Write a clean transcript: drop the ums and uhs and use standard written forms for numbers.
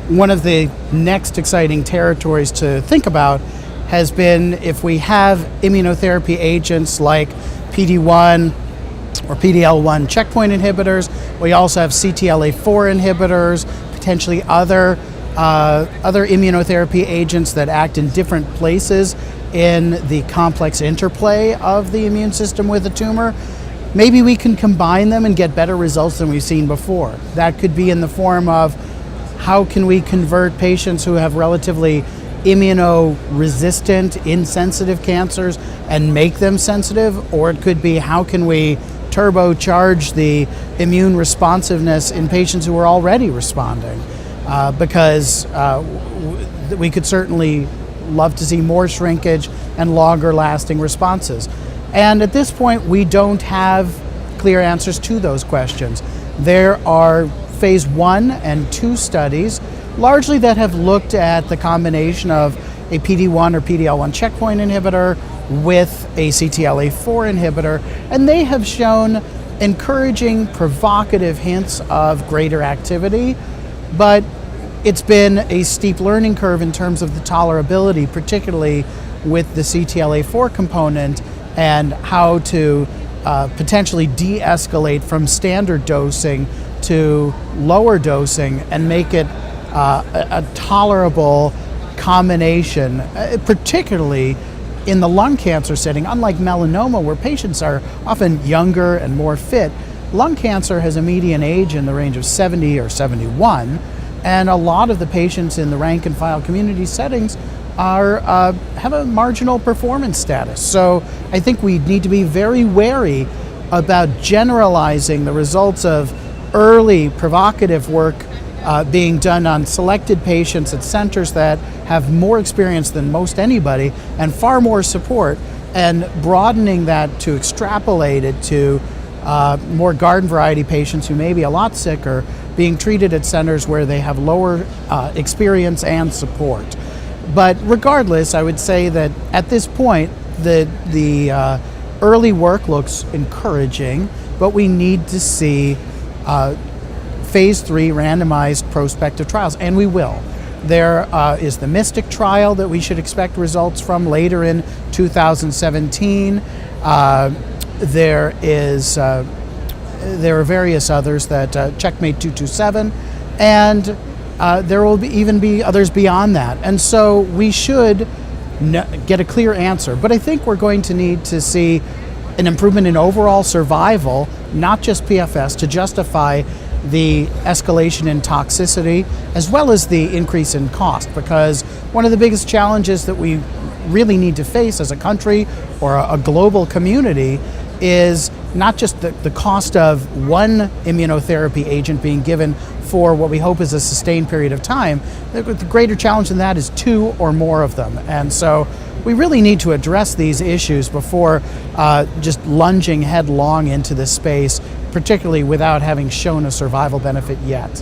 one of the next exciting territories to think about has been if we have immunotherapy agents like PD-1 or PD-L1 checkpoint inhibitors. We also have CTLA-4 inhibitors, potentially other immunotherapy agents that act in different places in the complex interplay of the immune system with the tumor. Maybe we can combine them and get better results than we've seen before. That could be in the form of how can we convert patients who have relatively immunoresistant, insensitive cancers and make them sensitive, or it could be how can we turbocharge the immune responsiveness in patients who are already responding, because we could certainly love to see more shrinkage and longer lasting responses. And at this point, we don't have clear answers to those questions. There are phase 1 and 2 studies, largely that have looked at the combination of a PD-1 or PD-L1 checkpoint inhibitor with a CTLA-4 inhibitor, and they have shown encouraging, provocative hints of greater activity, but it's been a steep learning curve in terms of the tolerability, particularly with the CTLA-4 component, and how to potentially de-escalate from standard dosing to lower dosing and make it a tolerable combination, particularly in the lung cancer setting. Unlike melanoma, where patients are often younger and more fit, lung cancer has a median age in the range of 70 or 71, and a lot of the patients in the rank and file community settings have a marginal performance status. So I think we need to be very wary about generalizing the results of early provocative work being done on selected patients at centers that have more experience than most anybody and far more support, and broadening that to extrapolate it to more garden variety patients who may be a lot sicker, being treated at centers where they have lower experience and support. But regardless, I would say that at this point, the early work looks encouraging, but we need to see phase 3 randomized prospective trials, and we will. There is the MYSTIC trial that we should expect results from later in 2017. There are various others that Checkmate 227, and there will even be others beyond that. And so we should get a clear answer. But I think we're going to need to see an improvement in overall survival, not just PFS, to justify the escalation in toxicity, as well as the increase in cost. Because one of the biggest challenges that we really need to face as a country or a global community is not just the cost of one immunotherapy agent being given for what we hope is a sustained period of time. The greater challenge than that is 2 or more of them. And so we really need to address these issues before just lunging headlong into this space, particularly without having shown a survival benefit yet.